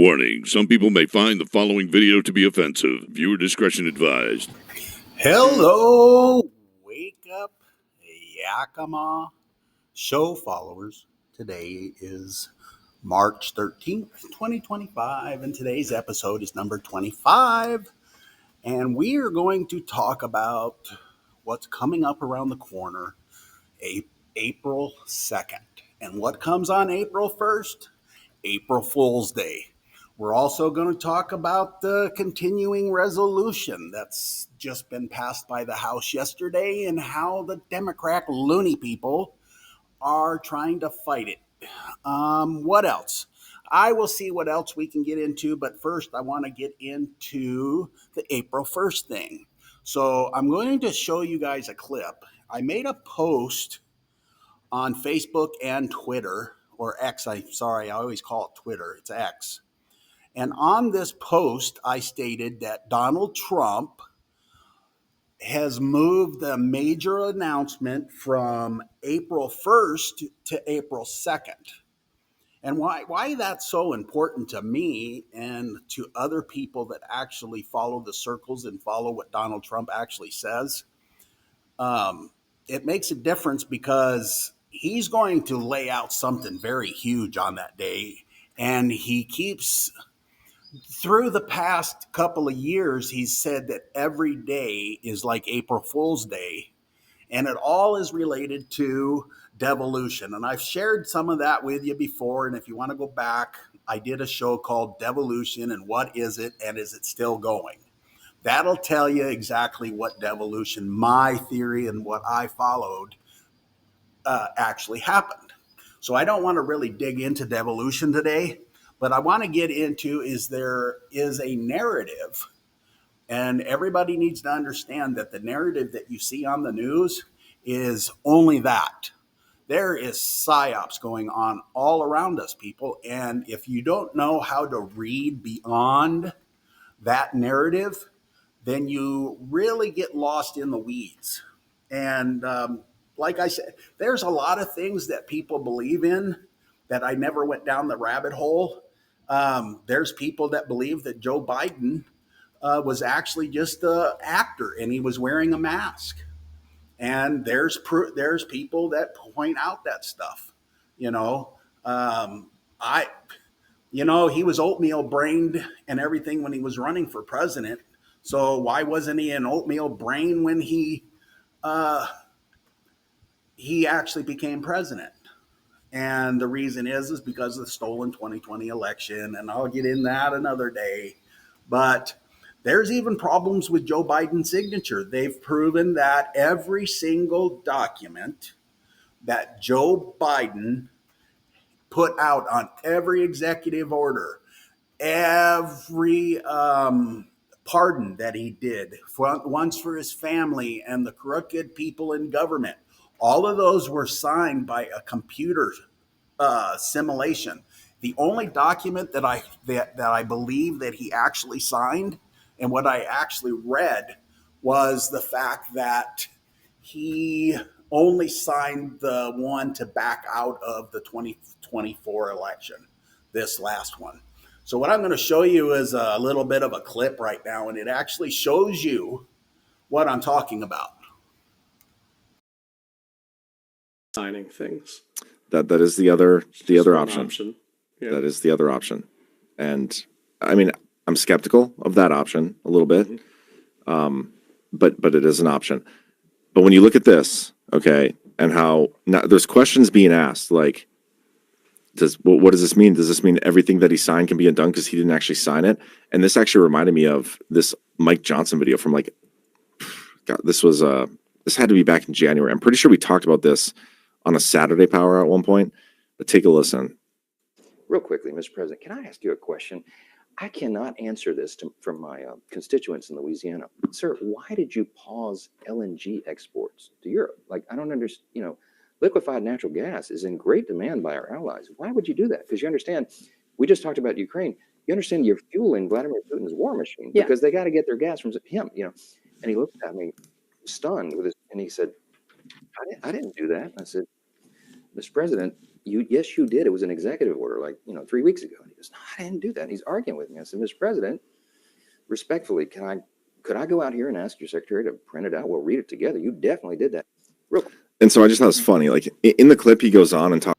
Warning, some people may find the following video to be offensive. Viewer discretion advised. Hello, wake up, Yakima show followers. Today is March 13th, 2025, and today's episode is number 25. And we are going to talk about what's coming up around the corner, April 2nd. And what comes on April 1st? April Fool's Day. We're also going to talk about the continuing resolution that's just been passed by the House yesterday and how the Democrat loony people are trying to fight it. What else? I will see what else we can get into, but first I want to get into the April 1st thing. So I'm going to show you guys a clip. I made a post on Facebook and Twitter, or X, I always call it Twitter, it's X. And on this post, I stated that Donald Trump has moved the major announcement from April 1st to April 2nd. And why that's so important to me and to other people that actually follow the circles and follow what Donald Trump actually says, it makes a difference because he's going to lay out something very huge on that day. And he keeps, through the past couple of years, he's said that every day is like April Fool's Day. And it all is related to devolution. And I've shared some of that with you before. And if you want to go back, I did a show called Devolution and What Is It and Is It Still Going? That'll tell you exactly what devolution, my theory and what I followed, actually happened. So I don't want to really dig into devolution today, but I want to get into is there is a narrative, and everybody needs to understand that the narrative that you see on the news is only that. There is psyops going on all around us, people, and if you don't know how to read beyond that narrative, then you really get lost in the weeds. And like I said, there's a lot of things that people believe in that I never went down the rabbit hole. There's people that believe that Joe Biden was actually just an actor and he was wearing a mask. And there's people that point out that stuff. You know, he was oatmeal brained and everything when he was running for president. So why wasn't he an oatmeal brain when he actually became president? And the reason is because of the stolen 2020 election, and I'll get in that another day. But there's even problems with Joe Biden's signature. They've proven that every single document that Joe Biden put out on every executive order, every pardon that he did once for his family and the crooked people in government, all of those were signed by a computer simulation. The only document that I believe that he actually signed and what I actually read was the fact that he only signed the one to back out of the 2024 election, this last one. So what I'm going to show you is a little bit of a clip right now, and it actually shows you what I'm talking about. Signing things. That is the other option. Yeah. That is the other option. And I mean, I'm skeptical of that option a little bit. Mm-hmm. But it is an option. But when you look at this, okay, and how now there's questions being asked like, what does this mean? Does this mean everything that he signed can be undone because he didn't actually sign it? And this actually reminded me of this Mike Johnson video from like, God, this had to be back in January. I'm pretty sure we talked about this on a Saturday Power at one point, but take a listen. Real quickly, Mr. President, can I ask you a question? I cannot answer this from my constituents in Louisiana. Sir, why did you pause LNG exports to Europe? Like, I don't understand, liquefied natural gas is in great demand by our allies. Why would you do that? Because you understand, we just talked about Ukraine. You understand you're fueling Vladimir Putin's war machine because they got to get their gas from him, And he looked at me stunned and he said, I didn't do that. I said, Mr. President, yes, you did. It was an executive order, like, 3 weeks ago. And he goes, no, I didn't do that. And he's arguing with me. I said, Mr. President, respectfully, could I go out here and ask your secretary to print it out? We'll read it together. You definitely did that. Real quick. And so I just thought it was funny. Like in the clip, he goes on and talks.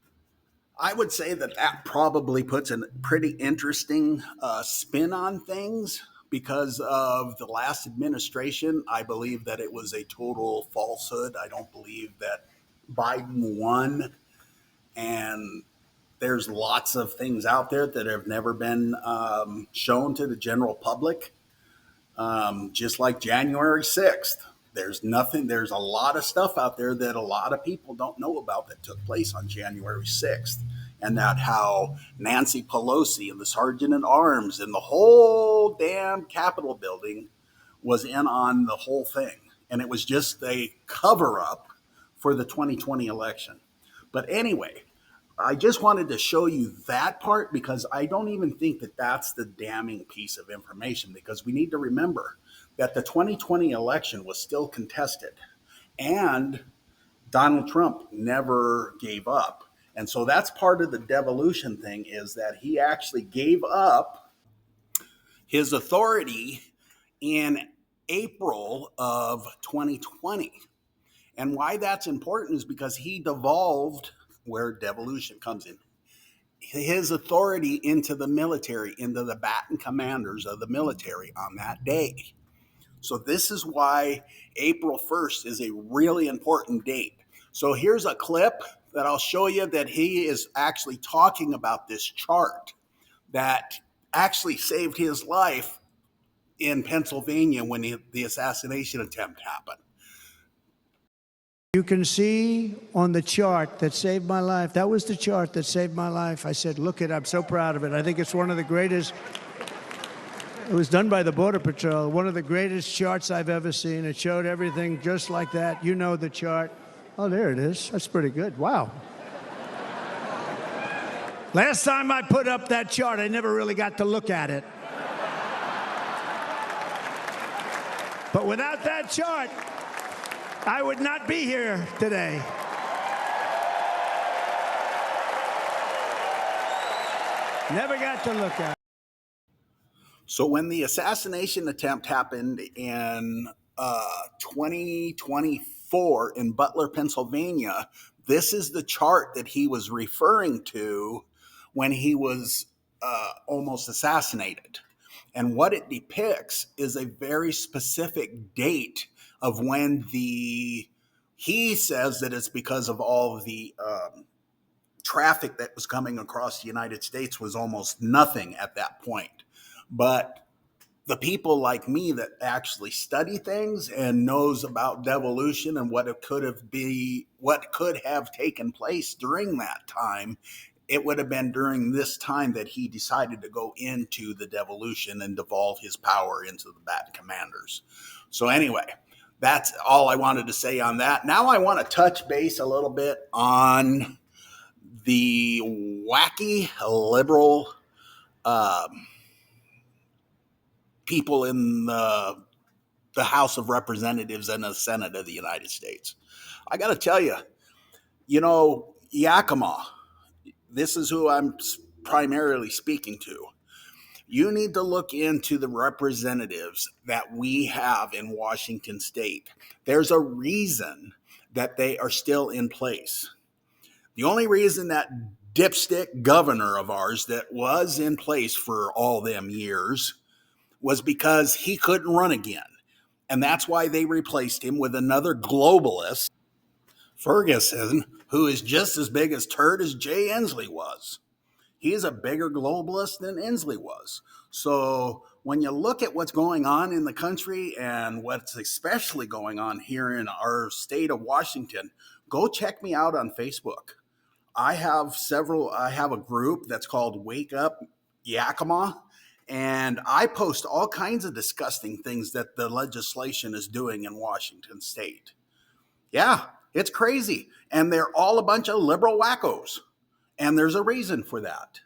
I would say that probably puts a pretty interesting spin on things because of the last administration. I believe that it was a total falsehood. I don't believe that Biden won. And there's lots of things out there that have never been shown to the general public. Just like January 6th. There's a lot of stuff out there that a lot of people don't know about that took place on January 6th. And that how Nancy Pelosi and the Sergeant at Arms and the whole damn Capitol building was in on the whole thing. And it was just a cover up for the 2020 election. But anyway, I just wanted to show you that part because I don't even think that that's the damning piece of information, because we need to remember that the 2020 election was still contested and Donald Trump never gave up. And so that's part of the devolution thing, is that he actually gave up his authority in April of 2020. And why that's important is because he devolved, where devolution comes in, his authority into the military, into the baton commanders of the military on that day. So this is why April 1st is a really important date. So here's a clip that I'll show you that he is actually talking about this chart that actually saved his life in Pennsylvania when the assassination attempt happened. You can see on the chart that saved my life. That was the chart that saved my life. I said, look it, I'm so proud of it. I think it's one of the greatest. It was done by the Border Patrol. One of the greatest charts I've ever seen. It showed everything just like that. You know the chart. Oh, there it is. That's pretty good. Wow. Last time I put up that chart, I never really got to look at it. But without that chart, I would not be here today. Never got to look at it. So when the assassination attempt happened in 2024 in Butler, Pennsylvania, this is the chart that he was referring to when he was almost assassinated. And what it depicts is a very specific date of when he says that it's because of all of the traffic that was coming across the United States was almost nothing at that point. But the people like me that actually study things and knows about devolution and what could have taken place during that time, it would have been during this time that he decided to go into the devolution and devolve his power into the Bat Commanders. So anyway, that's all I wanted to say on that. Now I want to touch base a little bit on the wacky liberal people in the House of Representatives and the Senate of the United States. I got to tell you, Yakima, this is who I'm primarily speaking to. You need to look into the representatives that we have in Washington State. There's a reason that they are still in place. The only reason that dipstick governor of ours that was in place for all them years was because he couldn't run again. And that's why they replaced him with another globalist, Ferguson, who is just as big as turd as Jay Inslee was. He is a bigger globalist than Inslee was. So when you look at what's going on in the country and what's especially going on here in our state of Washington, go check me out on Facebook. I have a group that's called Wake Up Yakima, and I post all kinds of disgusting things that the legislation is doing in Washington State. Yeah, it's crazy. And they're all a bunch of liberal wackos. And there's a reason for that.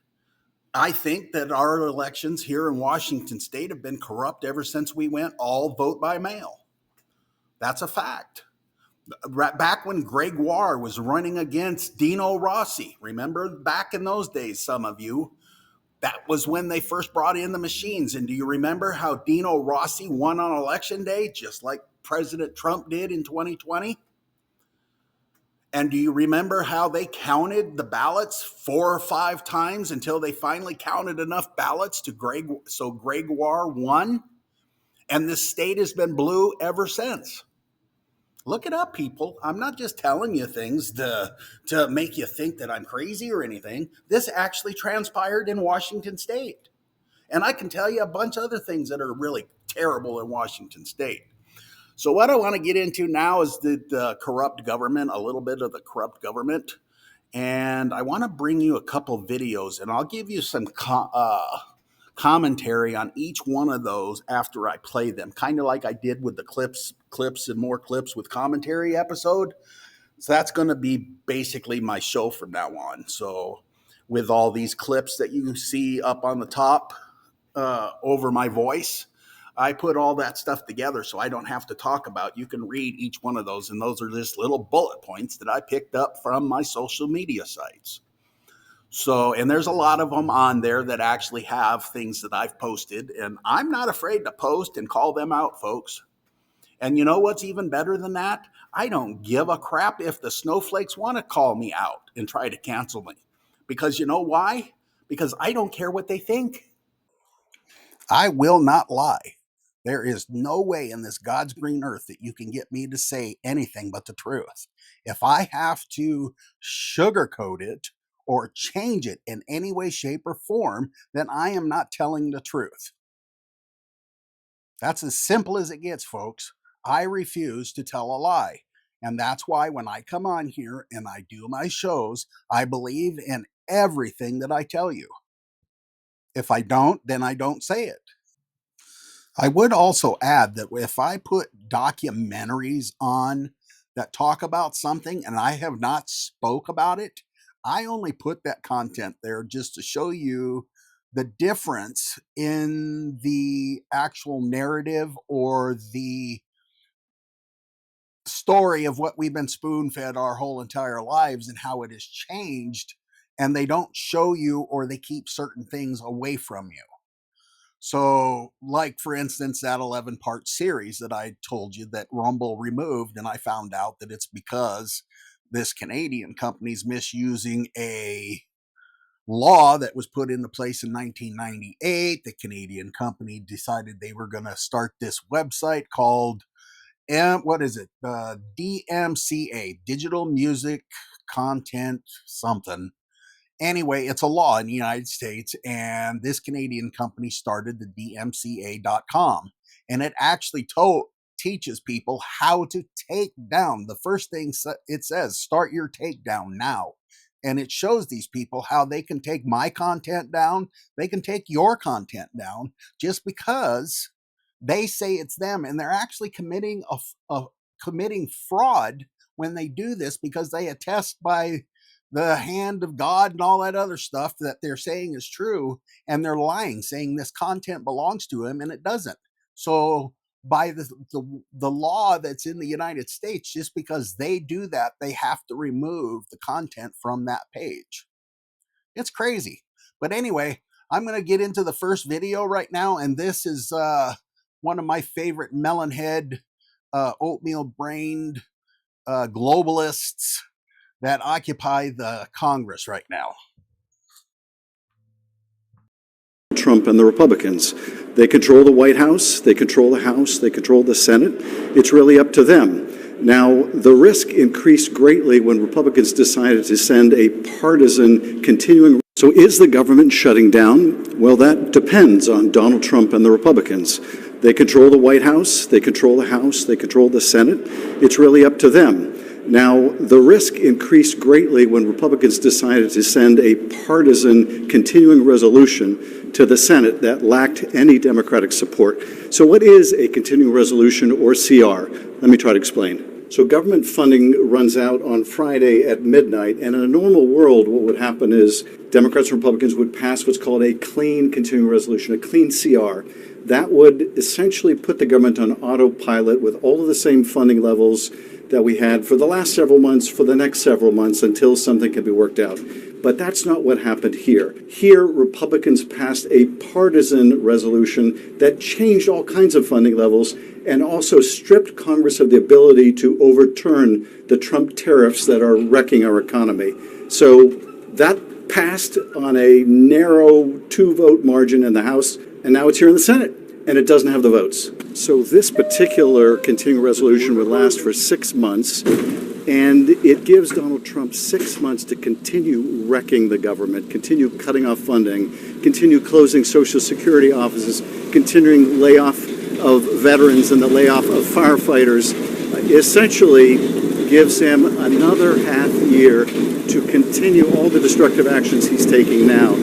I think that our elections here in Washington State have been corrupt ever since we went all vote by mail. That's a fact. Back when Gregoire was running against Dino Rossi. Remember back in those days, some of you, that was when they first brought in the machines. And do you remember how Dino Rossi won on election day, just like President Trump did in 2020? And do you remember how they counted the ballots 4 or 5 times until they finally counted enough ballots so Gregoire won? And this state has been blue ever since. Look it up, people. I'm not just telling you things to make you think that I'm crazy or anything. This actually transpired in Washington State. And I can tell you a bunch of other things that are really terrible in Washington State. So what I want to get into now is the corrupt government, a little bit of the corrupt government. And I want to bring you a couple videos, and I'll give you some commentary on each one of those after I play them, kind of like I did with the clips and more clips with commentary episode. So that's going to be basically my show from now on. So with all these clips that you see up on the top over my voice, I put all that stuff together so I don't have to talk about. You can read each one of those, and those are just little bullet points that I picked up from my social media sites. So, and there's a lot of them on there that actually have things that I've posted, and I'm not afraid to post and call them out, folks. And you know what's even better than that? I don't give a crap if the snowflakes want to call me out and try to cancel me. Because you know why? Because I don't care what they think. I will not lie. There is no way in this God's green earth that you can get me to say anything but the truth. If I have to sugarcoat it or change it in any way, shape, or form, then I am not telling the truth. That's as simple as it gets, folks. I refuse to tell a lie. And that's why when I come on here and I do my shows, I believe in everything that I tell you. If I don't, then I don't say it. I would also add that if I put documentaries on that talk about something and I have not spoke about it, I only put that content there just to show you the difference in the actual narrative or the story of what we've been spoon-fed our whole entire lives and how it has changed, and they don't show you, or they keep certain things away from you. So, like, for instance, that 11-part series that I told you that Rumble removed, and I found out that it's because this Canadian company's misusing a law that was put into place in 1998. The Canadian company decided they were going to start this website called, DMCA, Digital Music Content something. Anyway, it's a law in the United States, and this Canadian company started the DMCA.com, and it actually teaches people how to take down. The first thing it says, start your takedown now. And it shows these people how they can take my content down, they can take your content down just because they say it's them, and they're actually committing committing fraud when they do this, because they attest by the hand of God and all that other stuff that they're saying is true, and they're lying, saying this content belongs to him, and it doesn't. So by the law that's in the United States, just because they do that, they have to remove the content from that page. It's crazy. But anyway, I'm going to get into the first video right now, and this is one of my favorite melonhead, oatmeal-brained globalists that occupy the Congress right now. Trump and the Republicans. They control the White House, they control the House, they control the Senate. It's really up to them. Now, the risk increased greatly when Republicans decided to send a partisan continuing. So is the government shutting down? Well, that depends on Donald Trump and the Republicans. They control the White House, they control the House, they control the Senate. It's really up to them. Now, the risk increased greatly when Republicans decided to send a partisan continuing resolution to the Senate that lacked any Democratic support. So what is a continuing resolution, or CR? Let me try to explain. So government funding runs out on Friday at midnight. And in a normal world, what would happen is Democrats and Republicans would pass what's called a clean continuing resolution, a clean CR. That would essentially put the government on autopilot with all of the same funding levels that we had for the last several months, for the next several months, until something can be worked out. But that's not what happened here. Here, Republicans passed a partisan resolution that changed all kinds of funding levels and also stripped Congress of the ability to overturn the Trump tariffs that are wrecking our economy. So that passed on a narrow 2-vote margin in the House, and now it's here in the Senate, and it doesn't have the votes. So this particular continuing resolution would last for 6 months, and it gives Donald Trump 6 months to continue wrecking the government, continue cutting off funding, continue closing Social Security offices, continuing layoff of veterans and the layoff of firefighters, essentially gives him another half year to continue all the destructive actions he's taking now.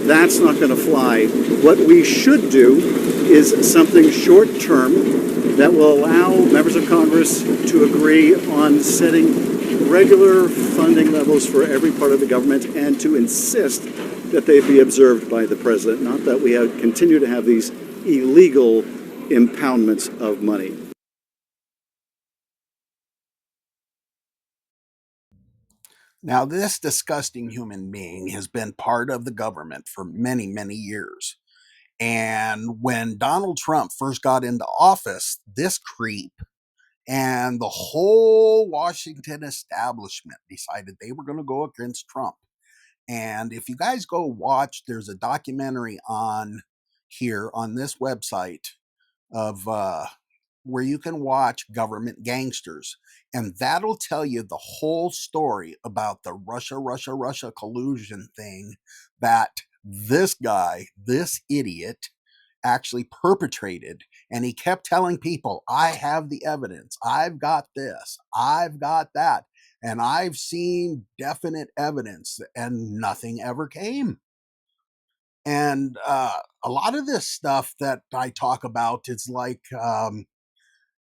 That's not going to fly. What we should do is something short-term that will allow members of Congress to agree on setting regular funding levels for every part of the government and to insist that they be observed by the president, not that we continue to have these illegal impoundments of money. Now, this disgusting human being has been part of the government for many, many years. And when Donald Trump first got into office, this creep and the whole Washington establishment decided they were going to go against Trump. And if you guys go watch, there's a documentary on here on this website of where you can watch Government Gangsters, and that'll tell you the whole story about the Russia collusion thing that this guy, this idiot, actually perpetrated. And he kept telling people, I have the evidence, I've got this, I've got that, and I've seen definite evidence, and nothing ever came. And a lot of this stuff that I talk about is like,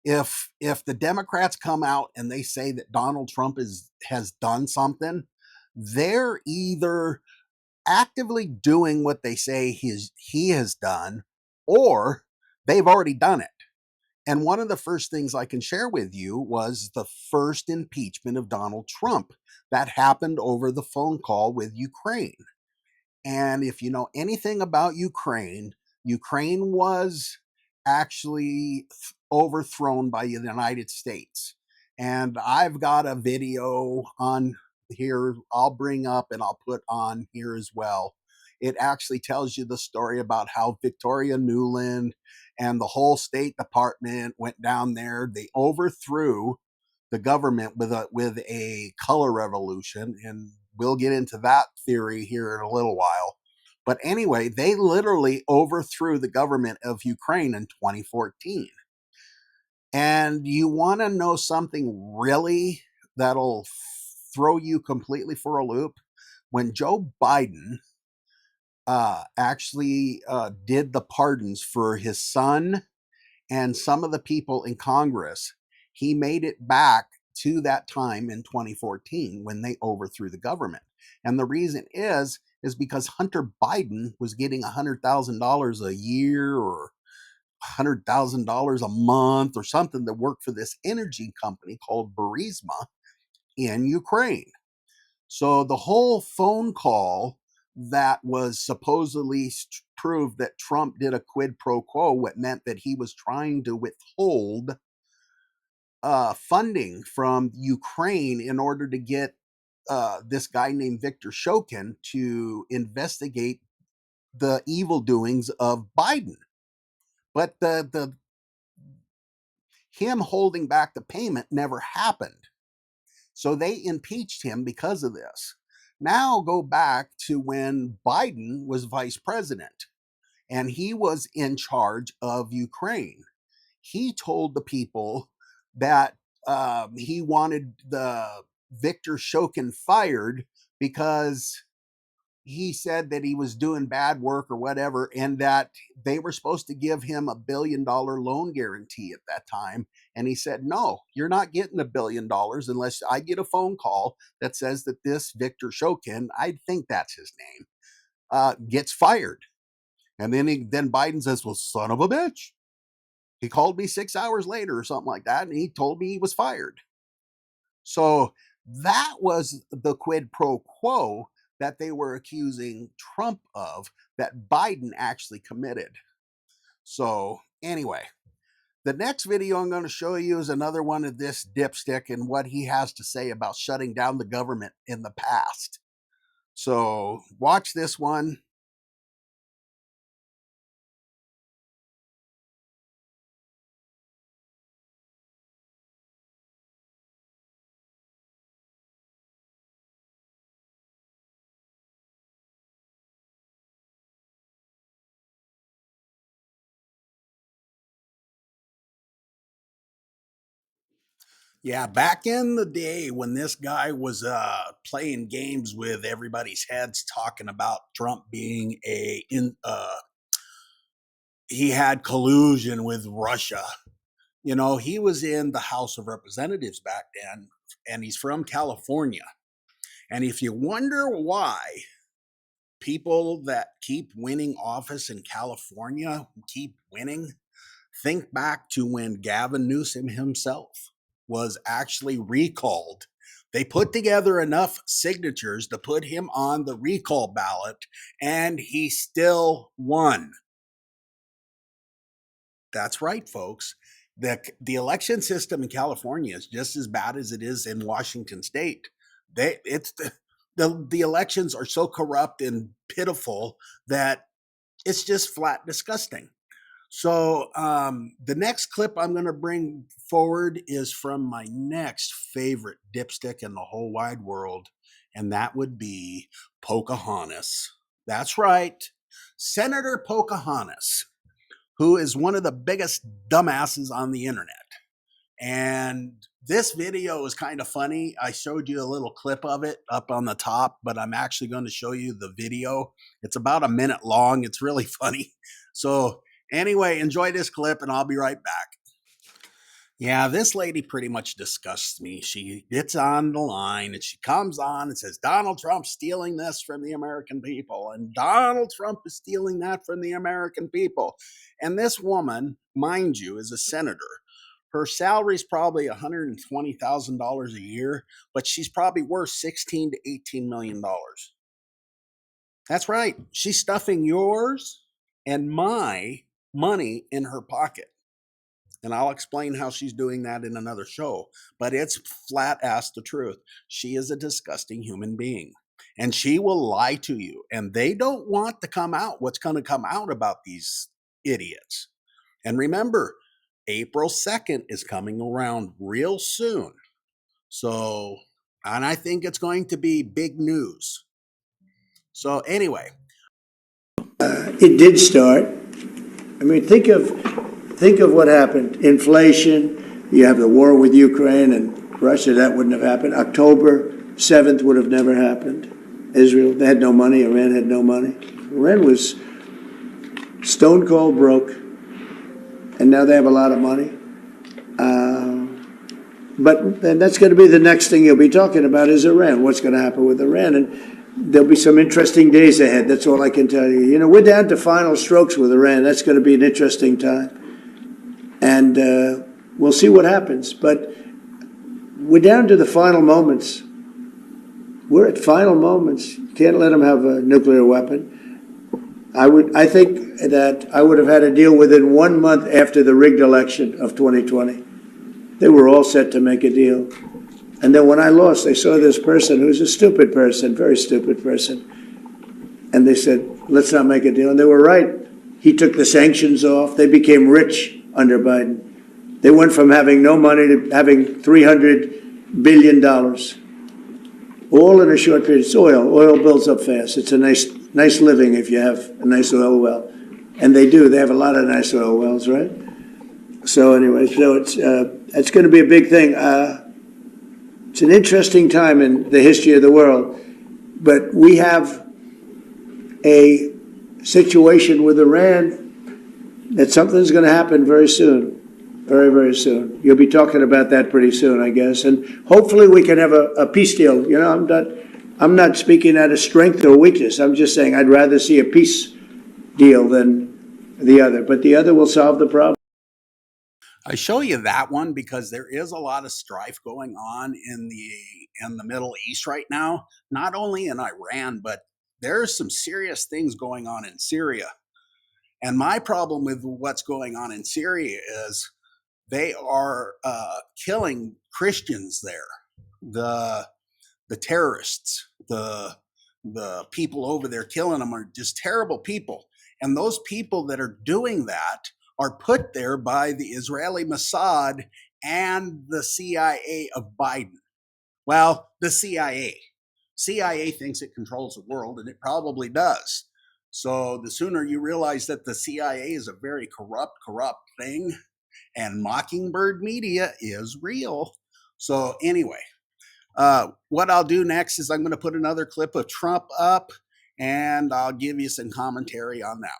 if the Democrats come out and they say that Donald Trump has done something, they're either actively doing what they say he has done, or they've already done it. And one of the first things I can share with you was the first impeachment of Donald Trump that happened over the phone call with Ukraine. And if you know anything about Ukraine, Ukraine was actually overthrown by the United States. And I've got a video on here I'll bring up and I'll put on here as well. It actually tells you the story about how Victoria Nuland and the whole State Department went down there. They overthrew the government with a color revolution, and we'll get into that theory here in a little while. But anyway, they literally overthrew the government of Ukraine in 2014. And you want to know something really that'll throw you completely for a loop? When Joe Biden actually did the pardons for his son and some of the people in Congress, he made it back to that time in 2014 when they overthrew the government. And the reason is because Hunter Biden was getting $100,000 a year or $100,000 a month or something to work for this energy company called Burisma in Ukraine. So the whole phone call that was supposedly proved that Trump did a quid pro quo, what meant that he was trying to withhold funding from Ukraine in order to get this guy named Victor Shokin to investigate the evil doings of Biden. But the him holding back the payment never happened. So they impeached him because of this. Now go back to when Biden was vice president and he was in charge of Ukraine. He told the people that he wanted the Victor Shokin fired because he said that he was doing bad work or whatever, and that they were supposed to give him $1 billion loan guarantee at that time. And he said, no, you're not getting $1 billion unless I get a phone call that says that this Victor Shokin, I think that's his name, gets fired. And then Biden says, well, son of a bitch. He called me 6 hours later or something like that, and he told me he was fired. So that was the quid pro quo that they were accusing Trump of, that Biden actually committed. So anyway, the next video I'm going to show you is another one of this dipstick and what he has to say about shutting down the government in the past. So watch this one. Yeah, back in the day when this guy was playing games with everybody's heads, talking about Trump being he had collusion with Russia. You know, he was in the House of Representatives back then, and he's from California. And if you wonder why people that keep winning office in California keep winning, think back to when Gavin Newsom himself was actually recalled. They put together enough signatures to put him on the recall ballot, and he still won. That's right, folks. The election system in California is just as bad as it is in Washington State. The elections are so corrupt and pitiful that it's just flat disgusting. So the next clip I'm going to bring forward is from my next favorite dipstick in the whole wide world, and that would be Pocahontas. That's right, Senator Pocahontas, who is one of the biggest dumbasses on the internet. And this video is kind of funny. I showed you a little clip of it up on the top, but I'm actually going to show you the video. It's about a minute long. It's really funny. So anyway, enjoy this clip and I'll be right back. Yeah, this lady pretty much disgusts me. She gets on the line and she comes on and says, Donald Trump's stealing this from the American people, and Donald Trump is stealing that from the American people. And this woman, mind you, is a senator. Her salary is probably $120,000 a year, but she's probably worth $16 to $18 million. That's right. She's stuffing yours and my money in her pocket. And I'll explain how she's doing that in another show. But it's flat ass the truth. She is a disgusting human being. And she will lie to you. And they don't want to come out what's going to come out about these idiots. And remember, April 2nd is coming around real soon. So, and I think it's going to be big news. So anyway. It did start. I mean, think of what happened. Inflation, you have the war with Ukraine and Russia, that wouldn't have happened. October 7th would have never happened. Israel, they had no money. Iran had no money. Iran was stone cold broke, and now they have a lot of money. But that's going to be the next thing you'll be talking about is Iran. What's going to happen with Iran? And there'll be some interesting days ahead. That's all I can tell you. You know, we're down to final strokes with Iran. That's going to be an interesting time. And we'll see what happens. But we're down to the final moments. We're at final moments. You can't let them have a nuclear weapon. I think that I would have had a deal within 1 month after the rigged election of 2020. They were all set to make a deal. And then when I lost, they saw this person who's a stupid person, very stupid person. And they said, let's not make a deal. And they were right. He took the sanctions off. They became rich under Biden. They went from having no money to having $300 billion. All in a short period. It's oil. Oil builds up fast. It's a nice living if you have a nice oil well. And they do. They have a lot of nice oil wells, right? So anyway, it's going to be a big thing. It's an interesting time in the history of the world, but we have a situation with Iran, that something's going to happen very soon. Very, very soon. You'll be talking about that pretty soon, I guess. And hopefully we can have a peace deal. You know, I'm not speaking out of strength or weakness. I'm just saying I'd rather see a peace deal than the other. But the other will solve the problem. I show you that one because there is a lot of strife going on in the Middle East right now, not only in Iran, but there's some serious things going on in Syria. And my problem with what's going on in Syria is they are killing Christians there. The terrorists, the people over there killing them are just terrible people. And those people that are doing that are put there by the Israeli Mossad and the CIA of Biden. Well, the CIA. CIA thinks it controls the world, and it probably does. So the sooner you realize that the CIA is a very corrupt thing, and Mockingbird Media is real. So anyway, what I'll do next is I'm going to put another clip of Trump up, and I'll give you some commentary on that.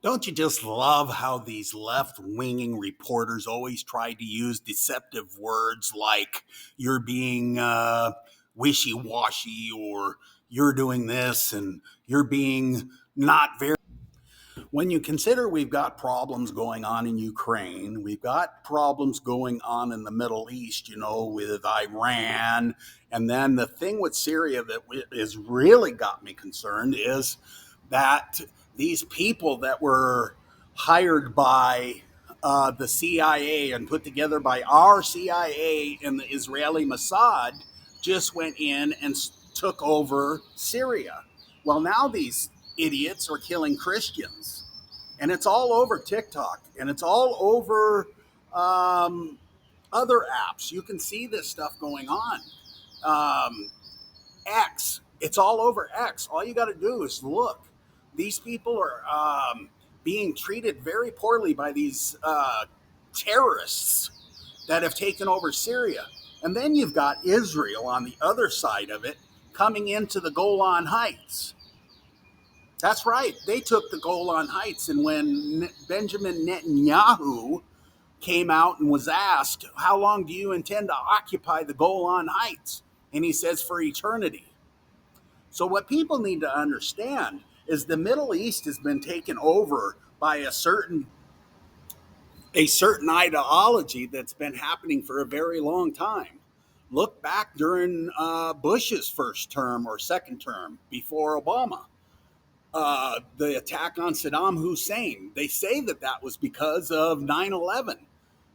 Don't you just love how these left-winging reporters always try to use deceptive words like you're being wishy-washy, or you're doing this and you're being not very. When you consider we've got problems going on in Ukraine, we've got problems going on in the Middle East, you know, with Iran, and then the thing with Syria that has really got me concerned is that these people that were hired by the CIA and put together by our CIA and the Israeli Mossad just went in and took over Syria. Well, now these idiots are killing Christians. And it's all over TikTok, and it's all over other apps. You can see this stuff going on. X, it's all over X. All you got to do is look. These people are being treated very poorly by these terrorists that have taken over Syria. And then you've got Israel on the other side of it coming into the Golan Heights. That's right. They took the Golan Heights. And when Benjamin Netanyahu came out and was asked, how long do you intend to occupy the Golan Heights? And he says, for eternity. So what people need to understand is the Middle East has been taken over by a certain ideology that's been happening for a very long time. Look back during Bush's first term or second term before Obama. The attack on Saddam Hussein. They say that that was because of 9/11.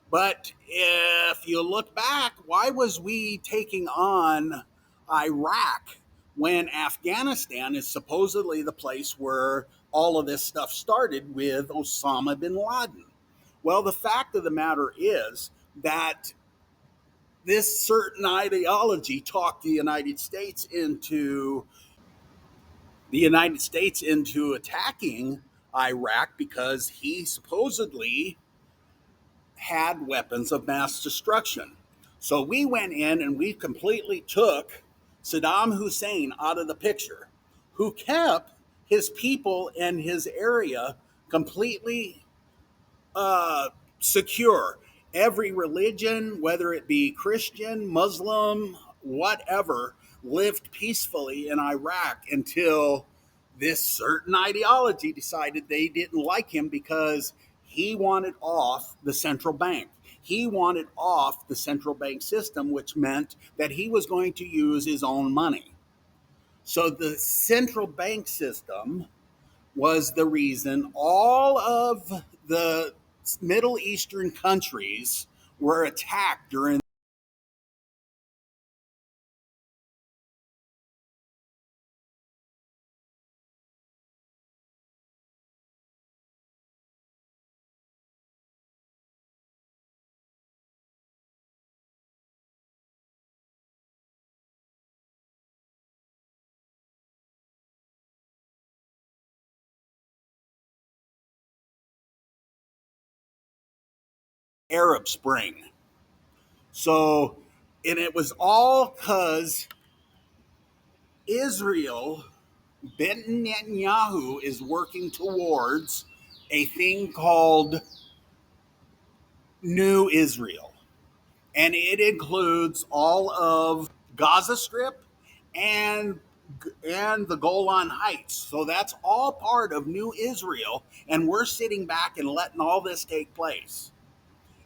But if you look back, why was we taking on Iraq when Afghanistan is supposedly the place where all of this stuff started with Osama bin Laden? Well, the fact of the matter is that this certain ideology talked the United States into attacking Iraq because he supposedly had weapons of mass destruction. So we went in and we completely took Saddam Hussein out of the picture, who kept his people and his area completely secure. Every religion, whether it be Christian, Muslim, whatever, lived peacefully in Iraq until this certain ideology decided they didn't like him because he wanted off the central bank. He wanted off the central bank system, which meant that he was going to use his own money. So the central bank system was the reason all of the Middle Eastern countries were attacked during Arab Spring. So, and it was all because Israel, Benjamin Netanyahu, is working towards a thing called New Israel. And it includes all of Gaza Strip and the Golan Heights. So that's all part of New Israel, and we're sitting back and letting all this take place.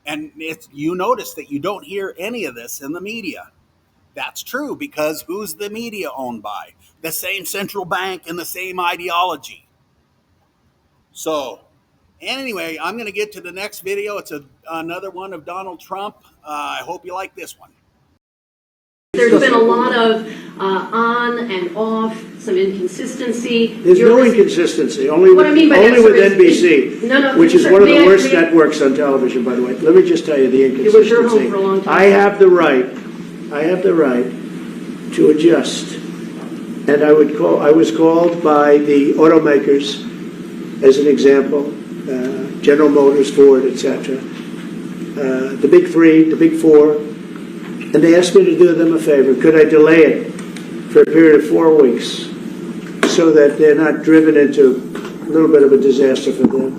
And you notice that you don't hear any of this in the media. That's true, because who's the media owned by? The same central bank and the same ideology. So anyway, I'm going to get to the next video. It's another one of Donald Trump. I hope you like this one. There's been a lot of on and off, some inconsistency. There's no inconsistency, only with, only with NBC, which is one of the worst networks on television, by the way. Let me just tell you the inconsistency. It was your home for a long time. I have the right to adjust. And I was called by the automakers, as an example, General Motors, Ford, etc., the big three, the big four, and they asked me to do them a favor. Could I delay it for a period of 4 weeks so that they're not driven into a little bit of a disaster for them?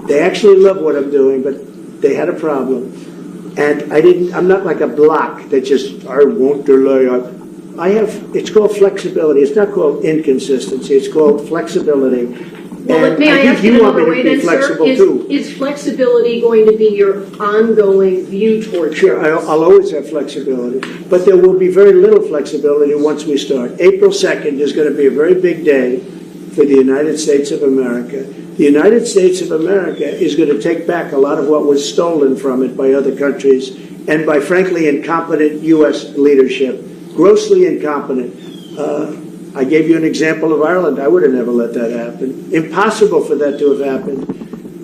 They actually love what I'm doing, but they had a problem. And I'm not like a block that just, I won't delay. It's called flexibility. It's not called inconsistency. It's called flexibility. Well, may I ask you another way then, sir? Is flexibility going to be your ongoing view towards this? Sure, I'll always have flexibility, but there will be very little flexibility once we start. April 2nd is going to be a very big day for the United States of America. The United States of America is going to take back a lot of what was stolen from it by other countries and by, frankly, incompetent U.S. leadership, grossly incompetent. I gave you an example of Ireland. I would have never let that happen. Impossible for that to have happened.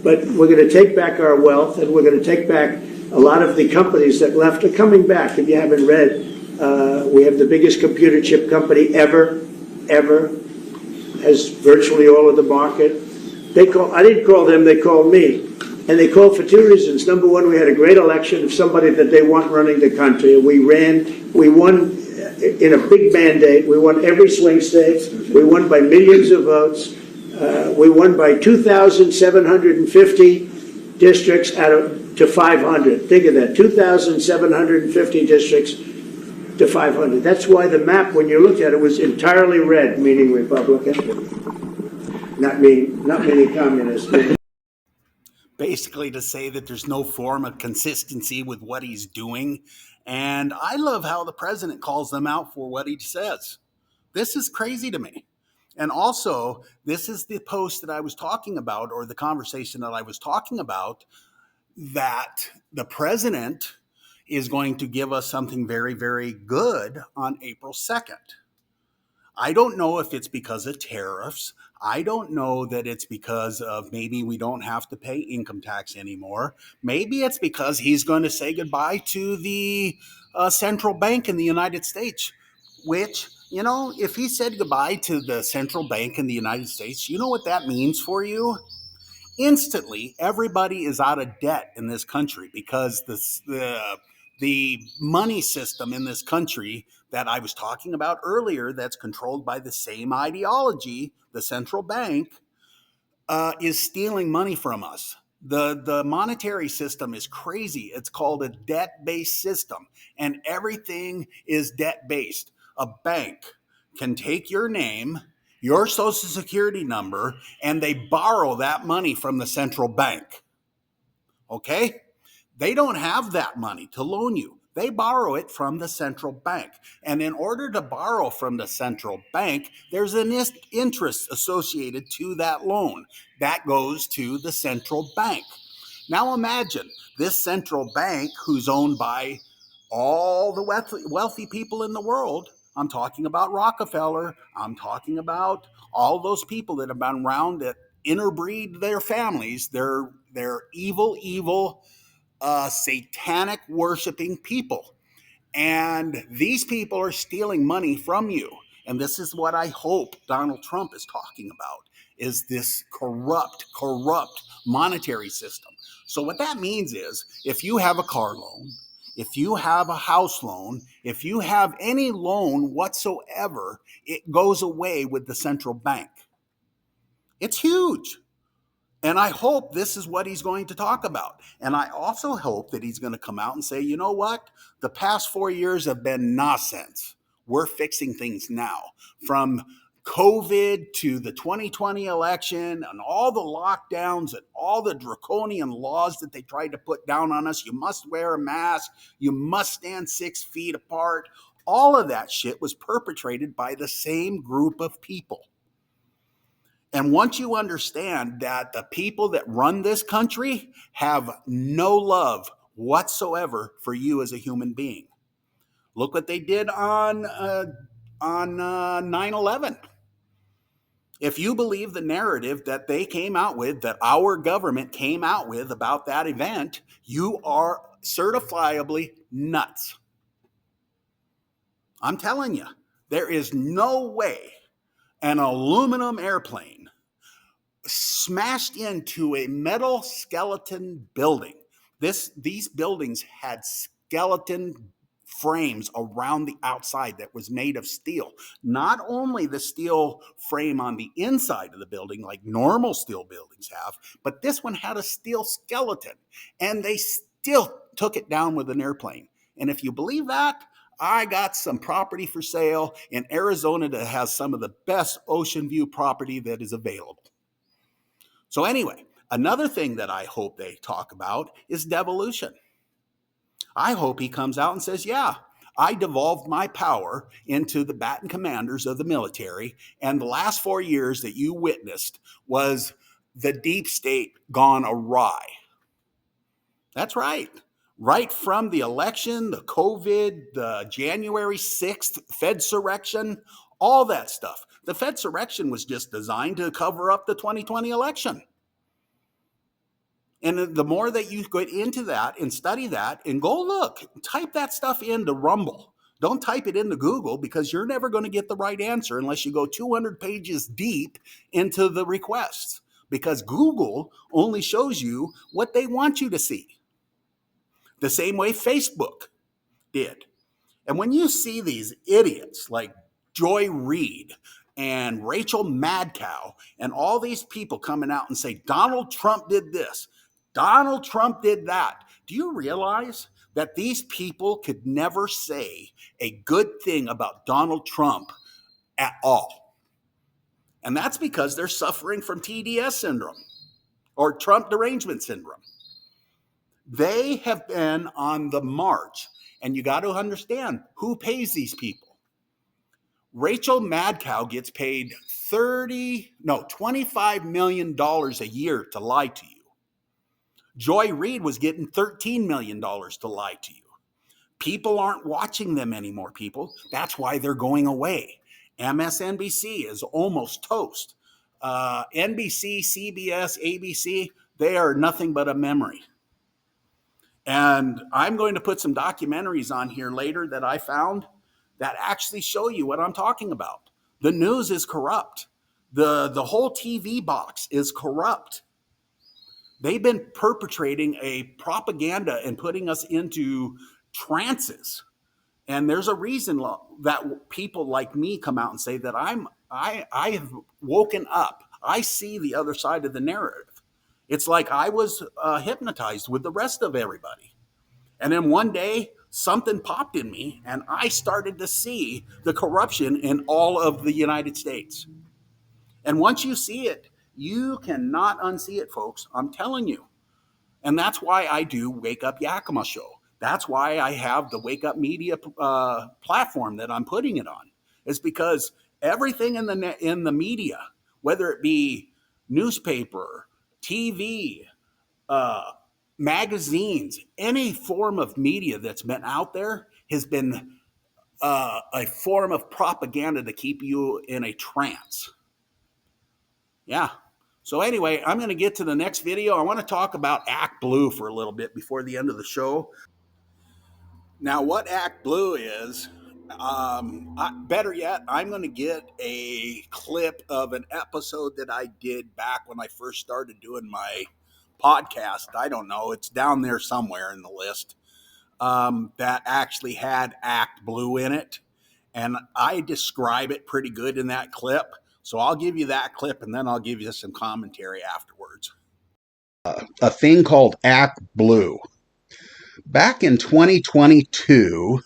But we're going to take back our wealth, and we're going to take back a lot of the companies that left are coming back. If you haven't read, we have the biggest computer chip company ever, has virtually all of the market. I didn't call them, they called me. And they called for two reasons. Number one, we had a great election of somebody that they want running the country. And we won in a big mandate. We won every swing state. We won by millions of votes. We won by 2,750 districts to 500. Think of that, 2,750 districts to 500. That's why the map, when you looked at it, was entirely red, meaning Republican. Not meaning communist. Basically to say that there's no form of consistency with what he's doing. And I love how the president calls them out for what he says. This is crazy to me. And also, this is the post that I was talking about, or the conversation that I was talking about, that the president is going to give us something very, very good on April 2nd. I don't know if it's because of tariffs. I don't know that it's because of maybe we don't have to pay income tax anymore. Maybe it's because he's going to say goodbye to the central bank in the United States, which, if he said goodbye to the central bank in the United States, you know what that means for you? Instantly, everybody is out of debt in this country because the money system in this country that I was talking about earlier, that's controlled by the same ideology, the central bank, is stealing money from us. The monetary system is crazy. It's called a debt-based system, and everything is debt-based. A bank can take your name, your social security number, and they borrow that money from the central bank. Okay? They don't have that money to loan you. They borrow it from the central bank. And in order to borrow from the central bank, there's an interest associated to that loan. That goes to the central bank. Now imagine this central bank, who's owned by all the wealthy people in the world. I'm talking about Rockefeller. I'm talking about all those people that have been around that interbreed their families. They're evil, satanic worshiping people. And these people are stealing money from you. And this is what I hope Donald Trump is talking about, is this corrupt monetary system. So what that means is if you have a car loan, if you have a house loan, if you have any loan whatsoever, it goes away with the central bank. It's huge. And I hope this is what he's going to talk about. And I also hope that he's going to come out and say, you know what? The past 4 years have been nonsense. We're fixing things now. From COVID to the 2020 election and all the lockdowns and all the draconian laws that they tried to put down on us. You must wear a mask. You must stand 6 feet apart. All of that shit was perpetrated by the same group of people. And once you understand that the people that run this country have no love whatsoever for you as a human being. Look what they did on 9/11. If you believe the narrative that they came out with, that our government came out with about that event, you are certifiably nuts. I'm telling you, there is no way an aluminum airplane smashed into a metal skeleton building. These buildings had skeleton frames around the outside that was made of steel. Not only the steel frame on the inside of the building, like normal steel buildings have, but this one had a steel skeleton, and they still took it down with an airplane. And if you believe that, I got some property for sale in Arizona that has some of the best ocean view property that is available. So anyway, another thing that I hope they talk about is devolution. I hope he comes out and says, yeah, I devolved my power into the battalion commanders of the military, and the last 4 years that you witnessed was the deep state gone awry. That's right. Right from the election, the COVID, the January 6th Fedsurrection, all that stuff. The Fedsurrection was just designed to cover up the 2020 election. And the more that you get into that and study that and go look, type that stuff into Rumble. Don't type it into Google, because you're never going to get the right answer unless you go 200 pages deep into the requests, because Google only shows you what they want you to see. The same way Facebook did. And when you see these idiots like Joy Reid and Rachel Madcow and all these people coming out and say, Donald Trump did this, Donald Trump did that, do you realize that these people could never say a good thing about Donald Trump at all? And that's because they're suffering from TDS syndrome or Trump derangement syndrome. They have been on the march, and you got to understand who pays these people. Rachel Madcow gets paid $25 million a year to lie to you. Joy Reid was getting $13 million to lie to you. People aren't watching them anymore, people. That's why they're going away. MSNBC is almost toast. NBC, CBS, ABC, they are nothing but a memory. And I'm going to put some documentaries on here later that I found that actually show you what I'm talking about. The news is corrupt. The whole TV box is corrupt. They've been perpetrating a propaganda and putting us into trances. And there's a reason that people like me come out and say that I have woken up. I see the other side of the narrative. It's like I was hypnotized with the rest of everybody. And then one day, something popped in me, and I started to see the corruption in all of the United States. And once you see it, you cannot unsee it, folks. I'm telling you. And that's why I do Wake Up Yakima Show. That's why I have the Wake Up Media platform that I'm putting it on. It's because everything in the media, whether it be newspaper, TV, magazines, any form of media that's been out there has been a form of propaganda to keep you in a trance. Yeah. So anyway, I'm going to get to the next video. I want to talk about Act Blue for a little bit before the end of the show. Now, what Act Blue is, Better yet, I'm going to get a clip of an episode that I did back when I first started doing my podcast. I don't know, it's down there somewhere in the list. That actually had Act Blue in it, and I describe it pretty good in that clip. So I'll give you that clip, and then I'll give you some commentary afterwards. A thing called Act Blue. Back in 2022,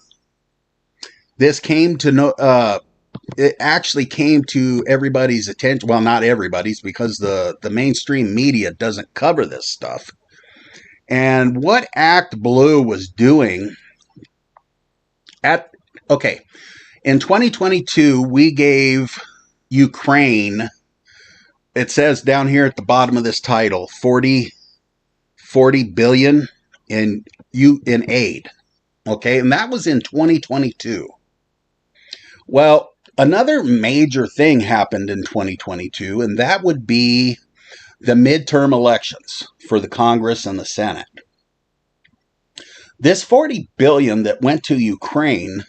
this came to it actually came to everybody's attention. Well, not everybody's, because the mainstream media doesn't cover this stuff. And what Act Blue was doing in 2022, we gave Ukraine, it says down here at the bottom of this title, 40 billion in aid. Okay, and that was in 2022. Well, another major thing happened in 2022, and that would be the midterm elections for the Congress and the Senate. This 40 billion that went to Ukraine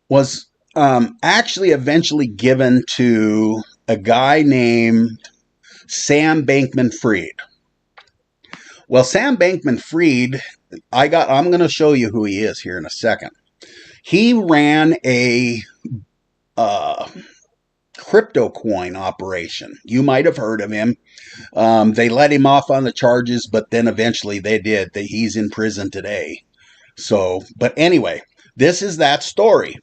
was actually eventually given to a guy named Sam Bankman-Fried. Well, Sam Bankman-Fried, I'm going to show you who he is here in a second. He ran a crypto coin operation. You might have heard of him. They let him off on the charges, but then eventually they did. He's in prison today. So, but anyway, this is that story.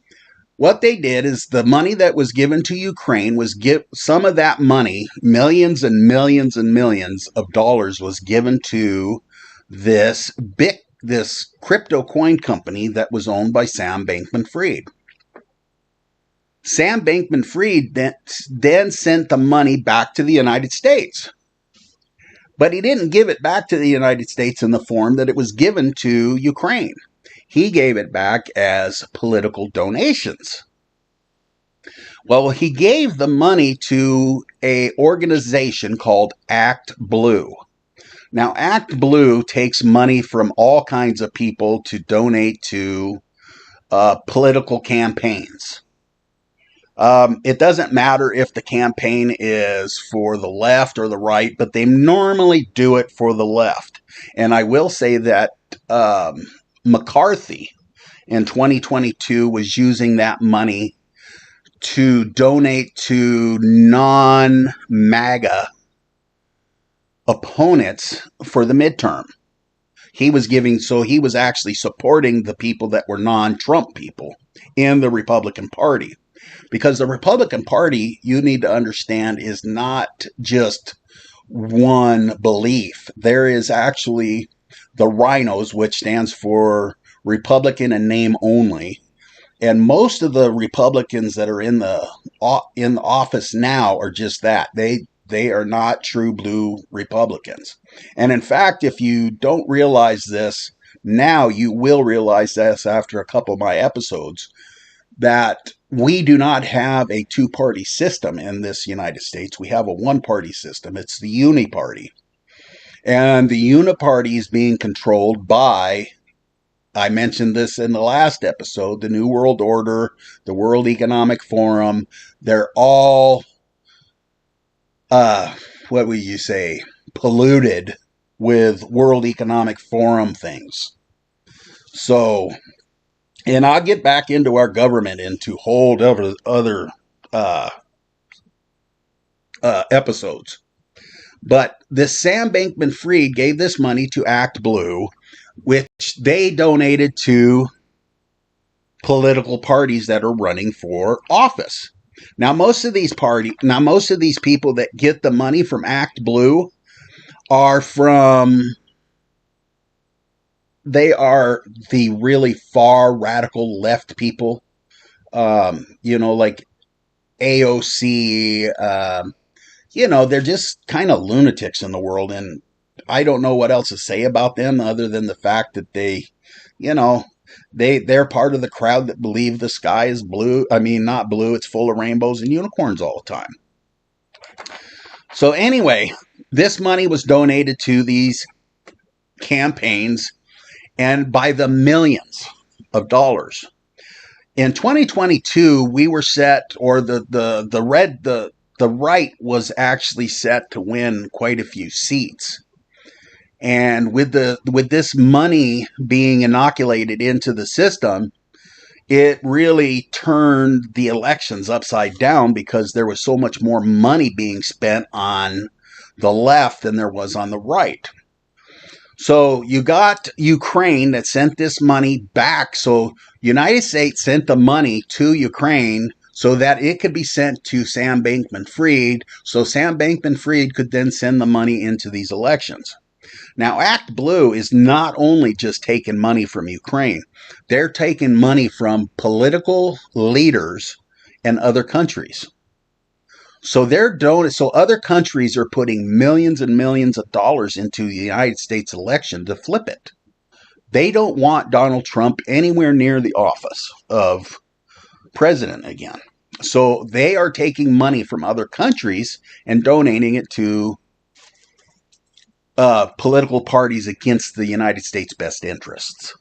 What they did is the money that was given to Ukraine was some of that money, millions and millions and millions of dollars, was given to this crypto coin company that was owned by Sam Bankman-Fried. Sam Bankman-Fried then sent the money back to the United States. But he didn't give it back to the United States in the form that it was given to Ukraine. He gave it back as political donations. Well, he gave the money to an organization called Act Blue. Now, Act Blue takes money from all kinds of people to donate to political campaigns. It doesn't matter if the campaign is for the left or the right, but they normally do it for the left. And I will say that McCarthy in 2022 was using that money to donate to non-MAGA opponents for the midterm. He was actually supporting the people that were non-Trump people in the Republican Party. Because the Republican Party, you need to understand, is not just one belief. There is actually the Rhinos, which stands for Republican in name only. And most of the Republicans that are in the office now are just that. They are not true blue Republicans. And in fact, if you don't realize this now, you will realize this after a couple of my episodes, that we do not have a two-party system in this United States. We have a one-party system. It's the Uniparty. And the Uniparty is being controlled by, I mentioned this in the last episode, the New World Order, the World Economic Forum. They're all, what would you say, polluted with World Economic Forum things. So, and I'll get back into our government into whole other episodes. But this Sam Bankman-Fried gave this money to Act Blue, which they donated to political parties that are running for office. Now, most of these people that get the money from Act Blue are the really far radical left people, like AOC, they're just kind of lunatics in the world. And I don't know what else to say about them other than the fact that they're part of the crowd that believe the sky is blue. I mean, not blue. It's full of rainbows and unicorns all the time. So anyway, this money was donated to these campaigns, and by the millions of dollars. In 2022, we were set, or the right was actually set to win quite a few seats. And with this money being inoculated into the system, it really turned the elections upside down because there was so much more money being spent on the left than there was on the right. So you got Ukraine that sent this money back. So United States sent the money to Ukraine so that it could be sent to Sam Bankman-Fried, so Sam Bankman-Fried could then send the money into these elections. Now, Act Blue is not only just taking money from Ukraine, they're taking money from political leaders in other countries. So so other countries are putting millions and millions of dollars into the United States election to flip it. They don't want Donald Trump anywhere near the office of president again. So they are taking money from other countries and donating it to political parties against the United States' best interests.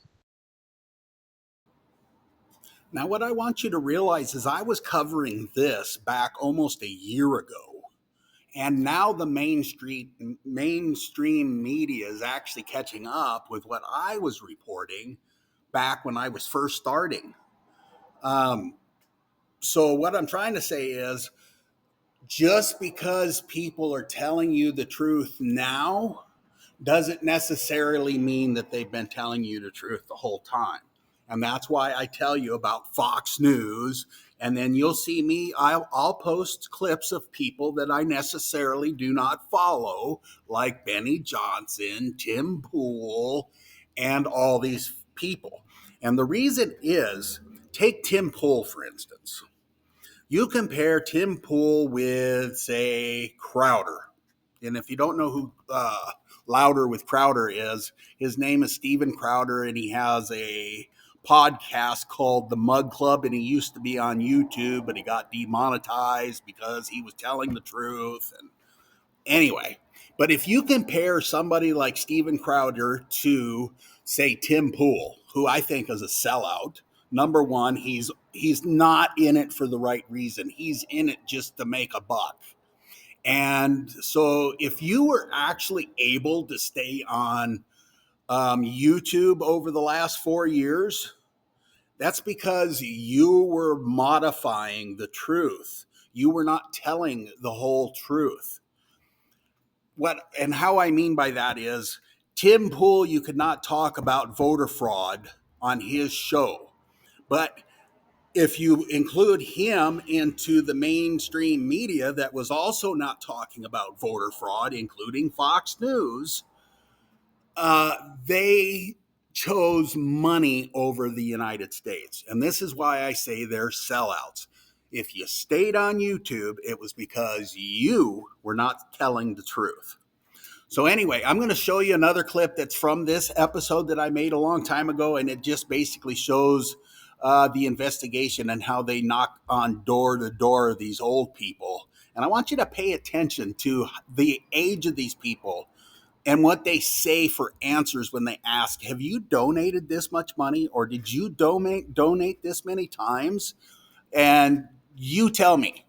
Now, what I want you to realize is I was covering this back almost a year ago. And now the mainstream media is actually catching up with what I was reporting back when I was first starting. So what I'm trying to say is, just because people are telling you the truth now doesn't necessarily mean that they've been telling you the truth the whole time. And that's why I tell you about Fox News. And then you'll see me, I'll post clips of people that I necessarily do not follow, like Benny Johnson, Tim Pool, and all these people. And the reason is, take Tim Pool, for instance. You compare Tim Pool with, say, Crowder. And if you don't know who Louder with Crowder is, his name is Steven Crowder, and he has a podcast called The Mug Club, and he used to be on YouTube, but he got demonetized because he was telling the truth. And anyway, but if you compare somebody like Steven Crowder to, say, Tim Pool, who I think is a sellout, number one, he's not in it for the right reason. He's in it just to make a buck. And so if you were actually able to stay on YouTube over the last 4 years, that's because you were modifying the truth. You were not telling the whole truth. And how I mean by that is, Tim Pool, you could not talk about voter fraud on his show. But if you include him into the mainstream media that was also not talking about voter fraud, including Fox News, they chose money over the United States. And this is why I say they're sellouts. If you stayed on YouTube, it was because you were not telling the truth. So anyway, I'm going to show you another clip that's from this episode that I made a long time ago, and it just basically shows the investigation and how they knock on door to door these old people. And I want you to pay attention to the age of these people and what they say for answers when they ask, have you donated this much money, or did you donate this many times? And you tell me.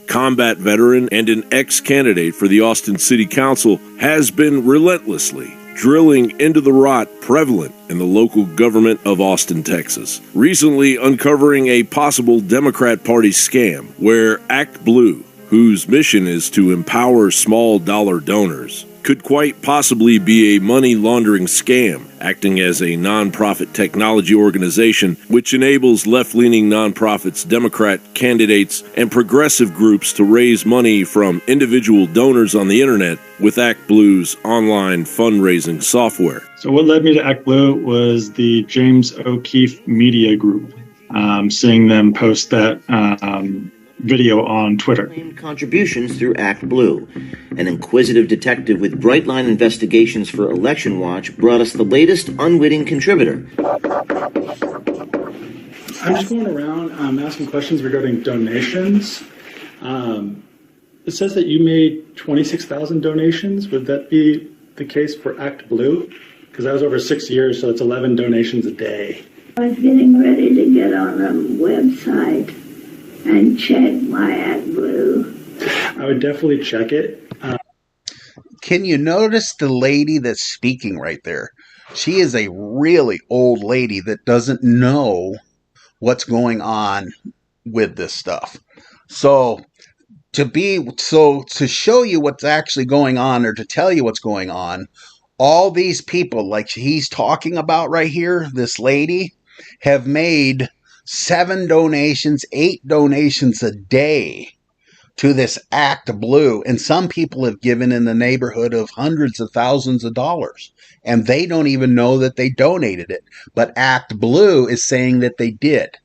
Combat veteran and an ex-candidate for the Austin City Council, has been relentlessly drilling into the rot prevalent in the local government of Austin, Texas, recently uncovering a possible Democrat Party scam where Act Blue, whose mission is to empower small dollar donors, could quite possibly be a money laundering scam, acting as a nonprofit technology organization which enables left-leaning nonprofits, Democrat candidates, and progressive groups to raise money from individual donors on the internet with Act Blue's online fundraising software. So what led me to Act Blue was the James O'Keefe Media Group, seeing them post that video on Twitter. Contributions through Act Blue. An inquisitive detective with bright line investigations for Election Watch brought us the latest unwitting contributor. I'm just going around asking questions regarding donations. It says that you made 26,000 donations. Would that be the case for Act Blue? Because that was over 6 years, so it's 11 donations a day. I was getting ready to get on the website and check my AdBlue. I would definitely check it. Can you notice the lady that's speaking right there? She is a really old lady that doesn't know what's going on with this stuff. So to show you what's actually going on, or to tell you what's going on, all these people like he's talking about right here, this lady, have made 7 donations, 8 donations a day to this Act Blue, and some people have given in the neighborhood of hundreds of thousands of dollars, and they don't even know that they donated it, but Act Blue is saying that they did.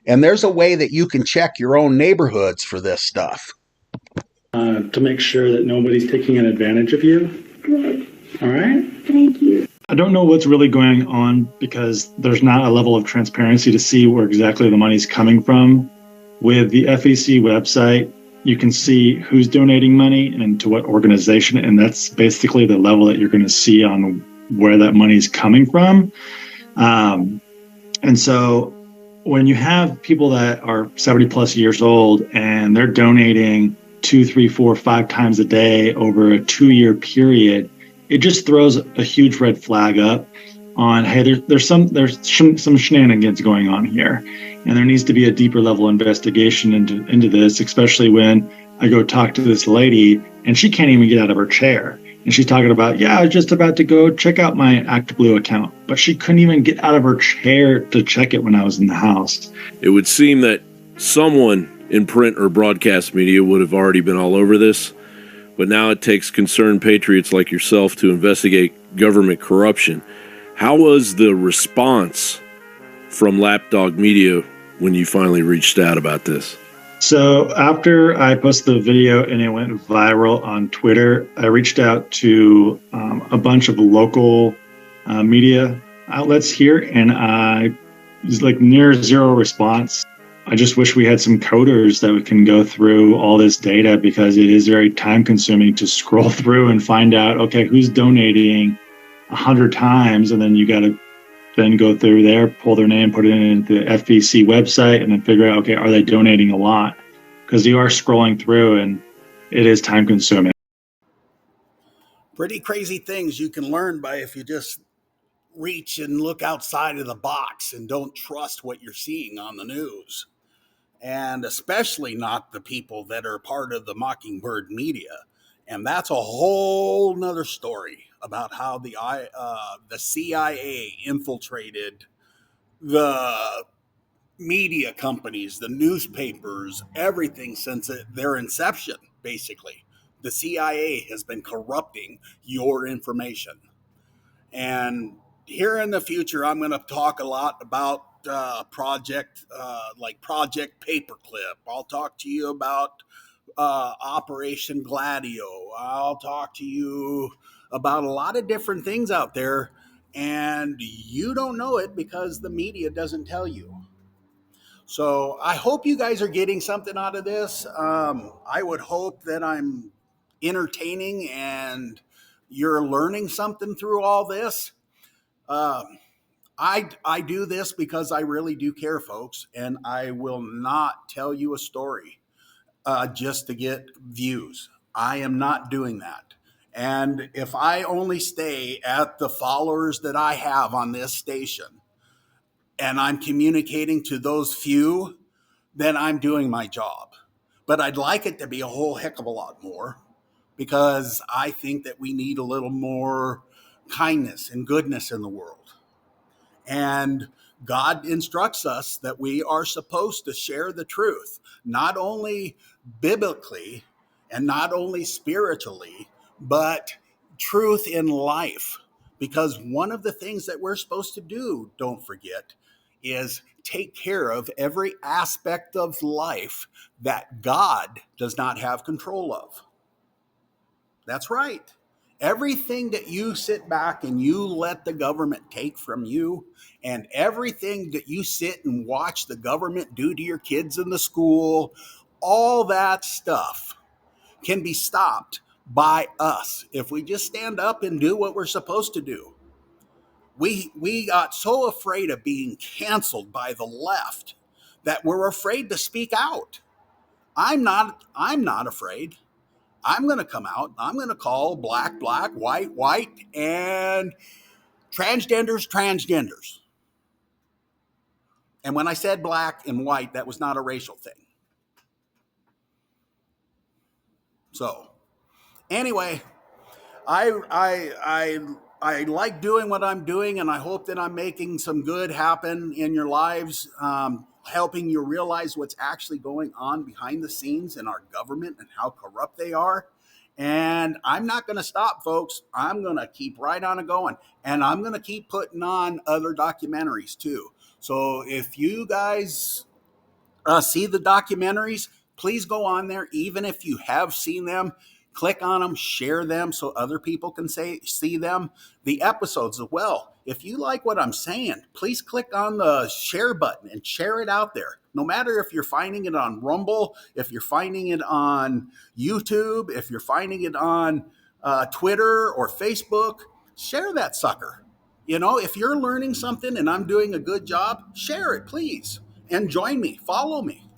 And there's a way that you can check your own neighborhoods for this stuff. To make sure that nobody's taking an advantage of you. Good. All right? Thank you. I don't know what's really going on because there's not a level of transparency to see where exactly the money's coming from. With the FEC website, you can see who's donating money and to what organization, and that's basically the level that you're going to see on where that money's coming from. And so when you have people that are 70 plus years old and they're donating 2, 3, 4, 5 times a day over a 2-year period, it just throws a huge red flag up on, hey, there's some shenanigans going on here, and there needs to be a deeper level investigation into this, especially when I go talk to this lady and she can't even get out of her chair. And she's talking about, I was just about to go check out my ActBlue account, but she couldn't even get out of her chair to check it when I was in the house. It would seem that someone in print or broadcast media would have already been all over this, but now it takes concerned patriots like yourself to investigate government corruption. How was the response from Lapdog Media when you finally reached out about this? So after I posted the video and it went viral on Twitter, I reached out to a bunch of local media outlets here, and it was like near zero response. I just wish we had some coders that can go through all this data, because it is very time consuming to scroll through and find out, okay, who's donating 100 times, and then you got to then go through there, pull their name, put it into the FEC website, and then figure out, okay, are they donating a lot? Because you are scrolling through and it is time consuming. Pretty crazy things you can learn by if you just reach and look outside of the box and don't trust what you're seeing on the news. And especially not the people that are part of the Mockingbird media. And that's a whole nother story about how the CIA infiltrated the media companies, the newspapers, everything since their inception, basically. The CIA has been corrupting your information. And here in the future, I'm going to talk a lot about Project Paperclip. I'll talk to you about Operation Gladio. I'll talk to you about a lot of different things out there, and you don't know it because the media doesn't tell you. So I hope you guys are getting something out of this. I would hope that I'm entertaining and you're learning something through all this. I do this because I really do care, folks, and I will not tell you a story just to get views. I am not doing that. And if I only stay at the followers that I have on this station and I'm communicating to those few, then I'm doing my job. But I'd like it to be a whole heck of a lot more, because I think that we need a little more kindness and goodness in the world. And God instructs us that we are supposed to share the truth, not only biblically and not only spiritually, but truth in life. Because one of the things that we're supposed to do, don't forget, is take care of every aspect of life that God does not have control of. That's right. Everything that you sit back and you let the government take from you, and everything that you sit and watch the government do to your kids in the school, all that stuff can be stopped by us if we just stand up and do what we're supposed to do. we got so afraid of being canceled by the left that we're afraid to speak out. I'm not afraid. I'm going to come out. I'm going to call black, black, white, white, and transgenders, transgenders. And when I said black and white, that was not a racial thing. So anyway, I like doing what I'm doing, and I hope that I'm making some good happen in your lives, helping you realize what's actually going on behind the scenes in our government and how corrupt they are. And I'm not going to stop, folks. I'm going to keep right on it going, and I'm going to keep putting on other documentaries too. So if you guys see the documentaries, please go on there. Even if you have seen them, click on them, share them so other people can see them. The episodes as well. If you like what I'm saying, please click on the share button and share it out there. No matter if you're finding it on Rumble, if you're finding it on YouTube, if you're finding it on Twitter or Facebook, share that sucker. You know, if you're learning something and I'm doing a good job, share it, please. And join me, follow me.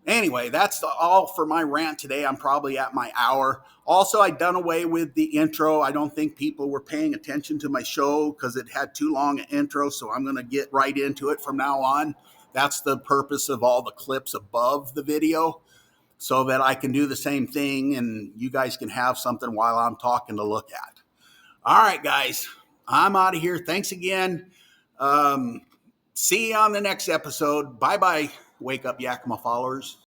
Anyway, that's all for my rant today. I'm probably at my hour. Also, I done away with the intro. I don't think people were paying attention to my show because it had too long an intro, so I'm going to get right into it from now on. That's the purpose of all the clips above the video, so that I can do the same thing and you guys can have something while I'm talking to look at. All right, guys, I'm out of here. Thanks again. See you on the next episode. Bye-bye, Wake Up Yakima followers.